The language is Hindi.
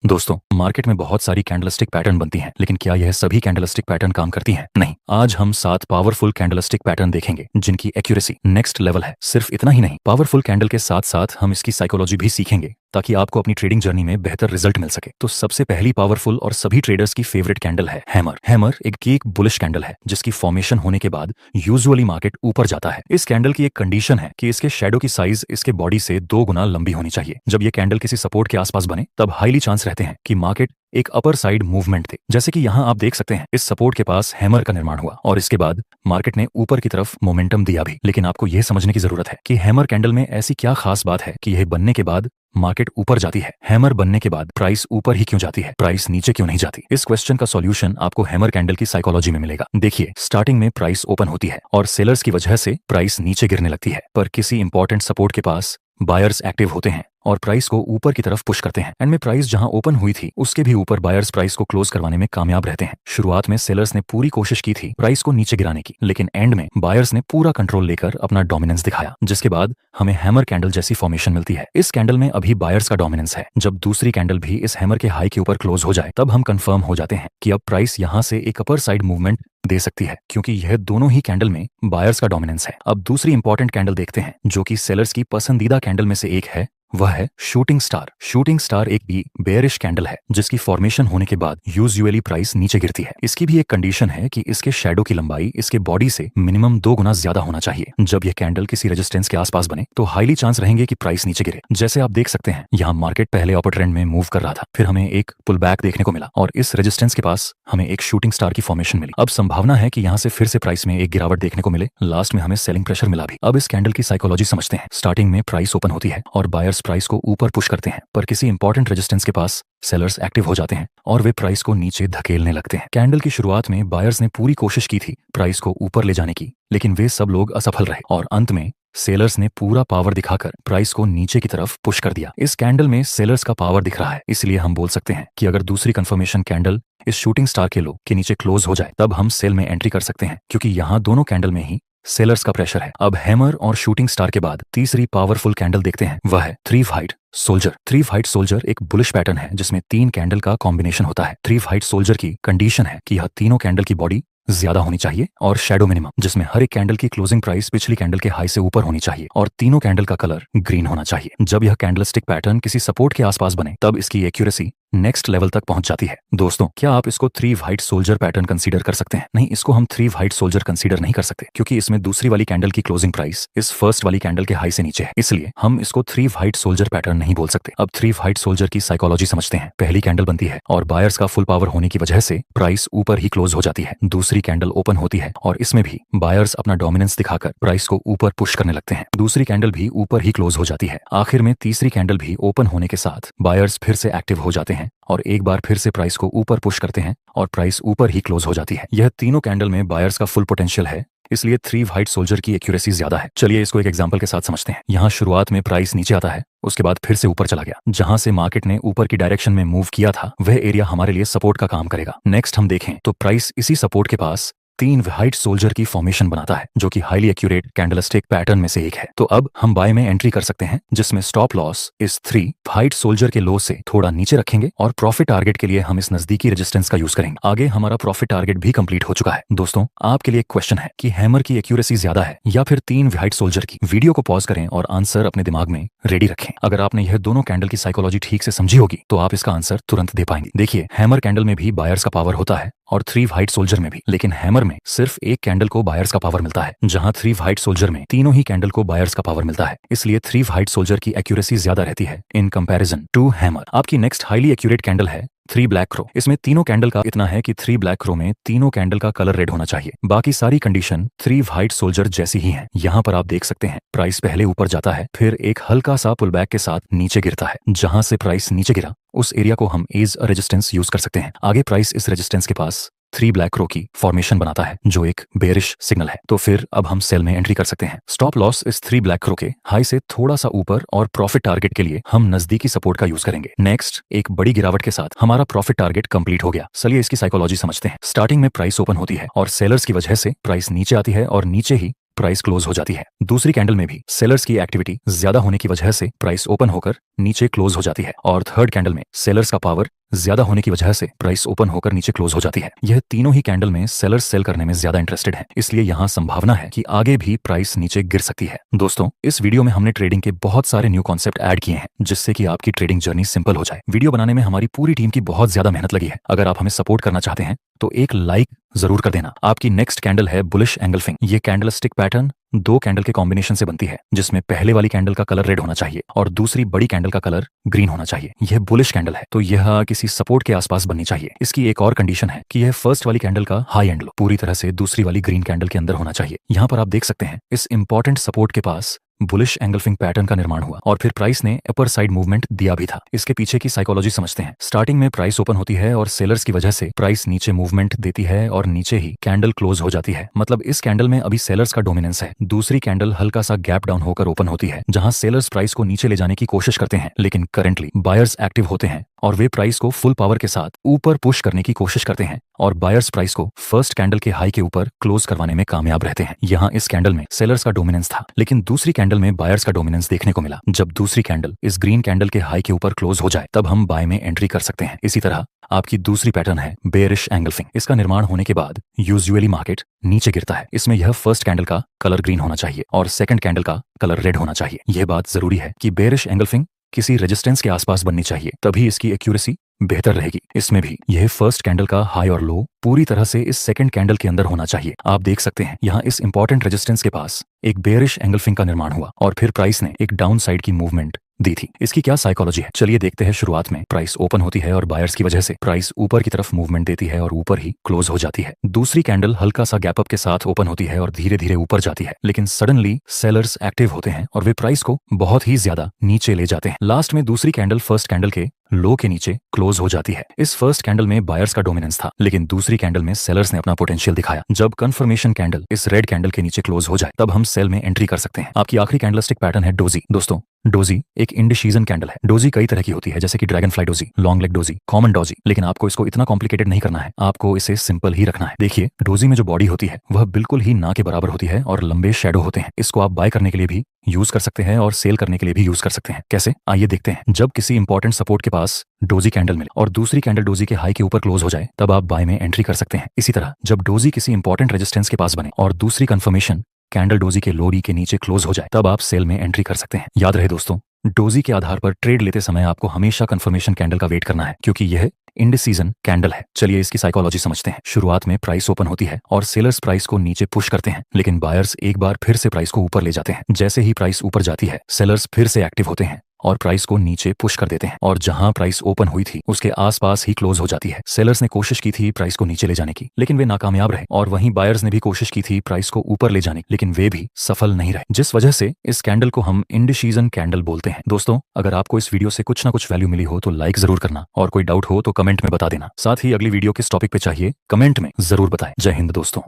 दोस्तों, मार्केट में बहुत सारी कैंडलस्टिक पैटर्न बनती हैं, लेकिन क्या यह सभी कैंडलस्टिक पैटर्न काम करती हैं? नहीं। आज हम 7 पावरफुल कैंडलस्टिक पैटर्न देखेंगे जिनकी एक्यूरेसी नेक्स्ट लेवल है। सिर्फ इतना ही नहीं, पावरफुल कैंडल के साथ साथ हम इसकी साइकोलॉजी भी सीखेंगे ताकि आपको अपनी ट्रेडिंग जर्नी में बेहतर रिजल्ट मिल सके। तो सबसे पहली पावरफुल और सभी ट्रेडर्स की फेवरेट कैंडल है हैमर। हैमर एक बुलिश कैंडल है जिसकी फॉर्मेशन होने के बाद यूजुअली मार्केट ऊपर जाता है। इस कैंडल की एक कंडीशन है कि इसके शैडो की साइज इसके बॉडी से 2 गुना लंबी होनी चाहिए। जब ये कैंडल किसी सपोर्ट के आसपास बने तब हाईली चांस रहते हैं कि मार्केट एक अपर साइड मूवमेंट थे। जैसे कि यहाँ आप देख सकते हैं, इस सपोर्ट के पास हैमर का निर्माण हुआ और इसके बाद मार्केट ने ऊपर की तरफ मोमेंटम दिया भी। लेकिन आपको यह समझने की जरूरत है कि हैमर कैंडल में ऐसी क्या खास बात है कि यह बनने के बाद मार्केट ऊपर जाती है। हैमर बनने के बाद प्राइस ऊपर ही क्यों जाती है, प्राइस नीचे क्यों नहीं जाती? इस क्वेश्चन का सॉल्यूशन आपको हैमर कैंडल की साइकोलॉजी में मिलेगा। देखिए, स्टार्टिंग में प्राइस ओपन होती है और सेलर्स की वजह से प्राइस नीचे गिरने लगती है, पर किसी इंपॉर्टेंट सपोर्ट के पास बायर्स एक्टिव होते हैं और प्राइस को ऊपर की तरफ पुश करते हैं। एंड में प्राइस जहां ओपन हुई थी उसके भी ऊपर बायर्स प्राइस को क्लोज करवाने में कामयाब रहते हैं। शुरुआत में सेलर्स ने पूरी कोशिश की थी प्राइस को नीचे गिराने की, लेकिन एंड में बायर्स ने पूरा कंट्रोल लेकर अपना डोमिनेंस दिखाया, जिसके बाद हमें हैमर कैंडल जैसी फॉर्मेशन मिलती है। इस कैंडल में अभी बायर्स का डोमिनेंस है। जब दूसरी कैंडल भी इस हैमर के हाई के ऊपर क्लोज हो जाए तब हम कंफर्म हो जाते हैं कि अब प्राइस यहां से एक अपर साइड मूवमेंट दे सकती है, क्योंकि यह दोनों ही कैंडल में बायर्स का डोमिनेंस है। अब दूसरी इंपॉर्टेंट कैंडल देखते हैं जो कि सेलर्स की पसंदीदा कैंडल में से एक है, वह है शूटिंग स्टार। शूटिंग स्टार एक भी बेयरिश कैंडल है जिसकी फॉर्मेशन होने के बाद यूजुअली प्राइस नीचे गिरती है। इसकी भी एक कंडीशन है कि इसके शैडो की लंबाई इसके बॉडी से मिनिमम 2 गुना ज्यादा होना चाहिए। जब यह कैंडल किसी रेजिस्टेंस के आसपास बने तो हाईली चांस रहेंगे कि प्राइस नीचे गिरे। जैसे आप देख सकते हैं, यहाँ मार्केट पहले अपर ट्रेंड में मूव कर रहा था, फिर हमें एक पुल बैक देखने को मिला और इस रेजिस्टेंस के पास हमें एक शूटिंग स्टार की फॉर्मेशन मिली। अब संभावना है कि यहाँ से फिर से प्राइस में एक गिरावट देखने को मिले। लास्ट में हमें सेलिंग प्रेशर मिला भी। अब इस कैंडल की साइकोलॉजी समझते हैं। स्टार्टिंग में प्राइस ओपन होती है और बायर्स प्राइस को ऊपर पुश करते हैं, पर किसी इंपॉर्टेंट रेजिस्टेंस के पास सेलर्स एक्टिव हो जाते हैं और वे प्राइस को नीचे धकेलने लगते हैं। कैंडल की शुरुआत में बायर्स ने पूरी कोशिश की थी प्राइस को ऊपर ले जाने की, लेकिन वे सब लोग असफल रहे और अंत में सेलर्स ने पूरा पावर दिखाकर प्राइस को नीचे की तरफ पुश कर दिया। इस कैंडल में सेलर्स का पावर दिख रहा है, इसलिए हम बोल सकते हैं कि अगर दूसरी कंफर्मेशन कैंडल इस शूटिंग स्टार के लो के नीचे क्लोज हो जाए तब हम सेल में एंट्री कर सकते हैं, क्योंकि यहाँ दोनों कैंडल में ही सेलर्स का प्रेशर है। अब हैमर और शूटिंग स्टार के बाद तीसरी पावरफुल कैंडल देखते हैं, वह है three white soldier. Three white soldier एक बुलिश पैटर्न है जिसमें 3 कैंडल का कॉम्बिनेशन होता है। थ्री व्हाइट सोल्जर की कंडीशन है कि यह तीनों कैंडल की बॉडी ज्यादा होनी चाहिए और शैडो मिनिमम, जिसमें हर एक कैंडल की क्लोजिंग प्राइस पिछली कैंडल के हाई से ऊपर होनी चाहिए और तीनों कैंडल का कलर ग्रीन होना चाहिए। जब यह कैंडलस्टिक पैटर्न किसी सपोर्ट के आसपास बने तब इसकी एक्यूरेसी नेक्स्ट लेवल तक पहुंच जाती है। दोस्तों, क्या आप इसको three white soldier pattern consider कर सकते हैं? नहीं, इसको हम थ्री व्हाइट सोल्जर कंसीडर नहीं कर सकते, क्योंकि इसमें दूसरी वाली कैंडल की क्लोजिंग प्राइस इस फर्स्ट वाली कैंडल के हाई से नीचे है, इसलिए हम इसको थ्री व्हाइट सोल्जर पैटर्न नहीं बोल सकते। अब थ्री व्हाइट सोल्जर की साइकोलॉजी समझते हैं। पहली कैंडल बनती है और बायर्स का फुल पावर होने की वजह से प्राइस ऊपर ही क्लोज हो जाती है। दूसरी कैंडल ओपन होती है और इसमें भी बायर्स अपना डोमिनेंस दिखाकर प्राइस को ऊपर पुश करने लगते हैं। दूसरी कैंडल भी ऊपर ही क्लोज हो जाती है। आखिर में तीसरी कैंडल भी ओपन होने के साथ बायर्स फिर से एक्टिव हो जाते हैं और एक बार फिर से प्राइस को ऊपर पुश करते हैं और प्राइस ऊपर ही क्लोज हो जाती है। यह तीनों कैंडल में बायर्स का फुल पोटेंशियल है, इसलिए थ्री व्हाइट सोल्जर की एक्यूरेसी ज्यादा है। चलिए इसको एक एग्जांपल के साथ समझते हैं। यहाँ शुरुआत में प्राइस नीचे आता है, उसके बाद फिर से ऊपर चला गया। जहां से मार्केट ने ऊपर की डायरेक्शन में मूव किया था वह एरिया हमारे लिए सपोर्ट का काम करेगा। नेक्स्ट हम देखें तो प्राइस इसी सपोर्ट के पास 3 व्हाइट सोल्जर की फॉर्मेशन बनाता है, जो कि हाईली एक्यूरेट कैंडलस्टिक पैटर्न में से एक है। तो अब हम बाय में एंट्री कर सकते हैं, जिसमें स्टॉप लॉस इस 3 व्हाइट सोल्जर के लो से थोड़ा नीचे रखेंगे और प्रॉफिट टारगेट के लिए हम इस नजदीकी रेजिस्टेंस का यूज करेंगे। आगे हमारा प्रॉफिट टारगेट भी कंप्लीट हो चुका है। दोस्तों, आपके लिए एक क्वेश्चन है कि हैमर की एक्यूरेसी ज्यादा है या फिर 3 व्हाइट सोल्जर की? वीडियो को पॉज करें और आंसर अपने दिमाग में रेडी रखें। अगर आपने यह दोनों कैंडल की साइकोलॉजी ठीक से समझी होगी तो आप इसका आंसर तुरंत दे पाएंगे। देखिए, हैमर कैंडल में भी बायर्स का पावर होता है और 3 व्हाइट सोल्जर में भी, लेकिन हैमर में सिर्फ एक कैंडल को बायर्स का पावर मिलता है, जहां 3 व्हाइट सोल्जर में तीनों ही कैंडल को बायर्स का पावर मिलता है। इसलिए 3 व्हाइट सोल्जर की एक्यूरेसी ज्यादा रहती है इन कंपैरिजन टू हैमर। आपकी नेक्स्ट हाईली एक्यूरेट कैंडल है 3 ब्लैक क्रो। इसमें तीनों कैंडल का इतना है कि 3 ब्लैक क्रो में तीनों कैंडल का कलर रेड होना चाहिए। बाकी सारी कंडीशन 3 व्हाइट सोल्जर जैसी ही हैं। यहाँ पर आप देख सकते हैं प्राइस पहले ऊपर जाता है, फिर एक हल्का सा पुल बैक के साथ नीचे गिरता है। जहां से प्राइस नीचे गिरा उस एरिया को हम एज रेजिस्टेंस यूज कर सकते हैं। आगे प्राइस इस रेजिस्टेंस के पास 3 ब्लैक क्रो की फॉर्मेशन बनाता है, जो एक बेरिश सिग्नल है। तो फिर अब हम सेल में एंट्री कर सकते हैं। स्टॉप लॉस इस 3 ब्लैक क्रो के हाई से थोड़ा सा ऊपर और प्रॉफिट टारगेट के लिए हम नजदीकी सपोर्ट का यूज करेंगे। नेक्स्ट, एक बड़ी गिरावट के साथ हमारा प्रॉफिट टारगेट कंप्लीट हो गया। चलिए इसकी साइकोलॉजी समझते हैं। स्टार्टिंग में प्राइस ओपन होती है और सेलर्स की वजह से प्राइस नीचे आती है और नीचे ही प्राइस क्लोज हो जाती है। दूसरी कैंडल में भी सेलर्स की एक्टिविटी ज्यादा होने की वजह से प्राइस ओपन होकर नीचे क्लोज हो जाती है और थर्ड कैंडल में सेलर्स का पावर ज्यादा होने की वजह से प्राइस ओपन होकर नीचे क्लोज हो जाती है। यह तीनों ही कैंडल में सेलर्स सेल करने में ज्यादा इंटरेस्टेड है, इसलिए यहाँ संभावना है कि आगे भी प्राइस नीचे गिर सकती है। दोस्तों, इस वीडियो में हमने ट्रेडिंग के बहुत सारे न्यू कॉन्सेप्ट ऐड किए हैं जिससे कि आपकी ट्रेडिंग जर्नी सिंपल हो जाए। वीडियो बनाने में हमारी पूरी टीम की बहुत ज्यादा मेहनत लगी है। अगर आप हमें सपोर्ट करना चाहते हैं तो एक लाइक जरूर कर देना। आपकी नेक्स्ट कैंडल है बुलिश एंगल्फिंग। ये कैंडलस्टिक पैटर्न दो कैंडल के कॉम्बिनेशन से बनती है, जिसमें पहले वाली कैंडल का कलर रेड होना चाहिए और दूसरी बड़ी कैंडल का कलर ग्रीन होना चाहिए। यह बुलिश कैंडल है तो यह किसी सपोर्ट के आसपास बननी चाहिए। इसकी एक और कंडीशन है कि यह फर्स्ट वाली कैंडल का हाई एंड लो पूरी तरह से दूसरी वाली ग्रीन कैंडल के अंदर होना चाहिए। यहाँ पर आप देख सकते हैं इस इंपॉर्टेंट सपोर्ट के पास बुलिश एंगल्फिंग पैटर्न का निर्माण हुआ और फिर प्राइस ने अपर साइड मूवमेंट दिया भी था। इसके पीछे की साइकोलॉजी समझते हैं। स्टार्टिंग में प्राइस ओपन होती है और सेलर्स की वजह से प्राइस नीचे मूवमेंट देती है और नीचे ही कैंडल क्लोज हो जाती है। मतलब इस कैंडल में अभी सेलर्स का डोमिनेंस है। दूसरी कैंडल हल्का सा गैप डाउन होकर ओपन होती है जहां सेलर्स प्राइस को नीचे ले जाने की कोशिश करते हैं, लेकिन करंटली बायर्स एक्टिव होते हैं और वे प्राइस को फुल पावर के साथ ऊपर पुश करने की कोशिश करते हैं और बायर्स प्राइस को फर्स्ट कैंडल के हाई के ऊपर क्लोज करवाने में कामयाब रहते हैं। यहाँ इस कैंडल में सेलर्स का डोमिनेंस था, लेकिन दूसरी कैंडल में बायर्स का डोमिनेंस देखने को मिला। जब दूसरी कैंडल इस ग्रीन कैंडल के हाई के ऊपर क्लोज हो जाए तब हम बाय में एंट्री कर सकते हैं। इसी तरह आपकी दूसरी पैटर्न है बेयरिश एंगल्फिंग। इसका निर्माण होने के बाद यूजुअली मार्केट नीचे गिरता है। इसमें यह फर्स्ट कैंडल का कलर ग्रीन होना चाहिए और सेकंड कैंडल का कलर रेड होना चाहिए। यह बात जरूरी है कि बेयरिश एंगल्फिंग किसी रेजिस्टेंस के आसपास बननी चाहिए, तभी इसकी एक्यूरेसी बेहतर रहेगी। इसमें भी यह फर्स्ट कैंडल का हाई और लो पूरी तरह से इस सेकंड कैंडल के अंदर होना चाहिए। आप देख सकते हैं यहाँ इस इंपॉर्टेंट रेजिस्टेंस के पास एक बेयरिश एंगल्फिंग का निर्माण हुआ और फिर प्राइस ने एक डाउन साइड की मूवमेंट दी थी। इसकी क्या साइकोलॉजी है, चलिए देखते हैं। शुरुआत में प्राइस ओपन होती है और बायर्स की वजह से प्राइस ऊपर की तरफ मूवमेंट देती है और ऊपर ही क्लोज हो जाती है। दूसरी कैंडल हल्का सा गैप अप के साथ ओपन होती है और धीरे धीरे ऊपर जाती है, लेकिन सडनली सेलर्स एक्टिव होते हैं और वे प्राइस को बहुत ही ज्यादा नीचे ले जाते हैं। लास्ट में दूसरी कैंडल फर्स्ट कैंडल के लो के नीचे क्लोज हो जाती है। इस फर्स्ट कैंडल में बायर्स का डोमिनेंस था, लेकिन दूसरी कैंडल में सेलर्स ने अपना पोटेंशियल दिखाया। जब कंफर्मेशन कैंडल इस रेड कैंडल के नीचे क्लोज हो जाए तब हम सेल में एंट्री कर सकते हैं। आपकी आखिरी कैंडलस्टिक पैटर्न है डोजी। दोस्तों, डोजी एक इंडिसीजन कैंडल है। डोजी कई तरह की होती है, जैसे कि dragon fly doji, long leg doji, common doji, लेकिन आपको इसको इतना कॉम्प्लिकेटेड नहीं करना है, आपको इसे सिंपल ही रखना है। देखिए, डोजी में जो बॉडी होती है वह बिल्कुल ही ना के बराबर होती है और लंबे शैडो होते हैं। इसको आप बाय करने के लिए भी यूज कर सकते हैं और सेल करने के लिए भी यूज कर सकते हैं। कैसे, आइए देखते हैं। जब किसी इंपॉर्टेंट सपोर्ट के पास डोजी कैंडल मिले और दूसरी कैंडल डोजी के हाई के ऊपर क्लोज हो जाए तब आप बाय में एंट्री कर सकते हैं। इसी तरह जब डोजी किसी इंपॉर्टेंट रेजिस्टेंस के पास बने और दूसरी कंफर्मेशन कैंडल डोजी के लोरी के नीचे क्लोज हो जाए तब आप सेल में एंट्री कर सकते हैं। याद रहे दोस्तों, डोजी के आधार पर ट्रेड लेते समय आपको हमेशा कंफर्मेशन कैंडल का वेट करना है, क्योंकि यह इंडिसीजन कैंडल है। चलिए इसकी साइकोलॉजी समझते हैं। शुरुआत में प्राइस ओपन होती है और सेलर्स प्राइस को नीचे पुश करते हैं, लेकिन बायर्स एक बार फिर से प्राइस को ऊपर ले जाते हैं। जैसे ही प्राइस ऊपर जाती है सेलर्स फिर से एक्टिव होते हैं और प्राइस को नीचे पुश कर देते हैं और जहां प्राइस ओपन हुई थी उसके आसपास ही क्लोज हो जाती है। सेलर्स ने कोशिश की थी प्राइस को नीचे ले जाने की, लेकिन वे नाकामयाब रहे और वहीं बायर्स ने भी कोशिश की थी प्राइस को ऊपर ले जाने की, लेकिन वे भी सफल नहीं रहे, जिस वजह से इस कैंडल को हम इंडिसीजन कैंडल बोलते हैं। दोस्तों, अगर आपको इस वीडियो से कुछ ना कुछ वैल्यू मिली हो तो लाइक जरूर करना और कोई डाउट हो तो कमेंट में बता देना। साथ ही अगली वीडियो किस टॉपिक पे चाहिए कमेंट में जरूर बताएं। जय हिंद दोस्तों।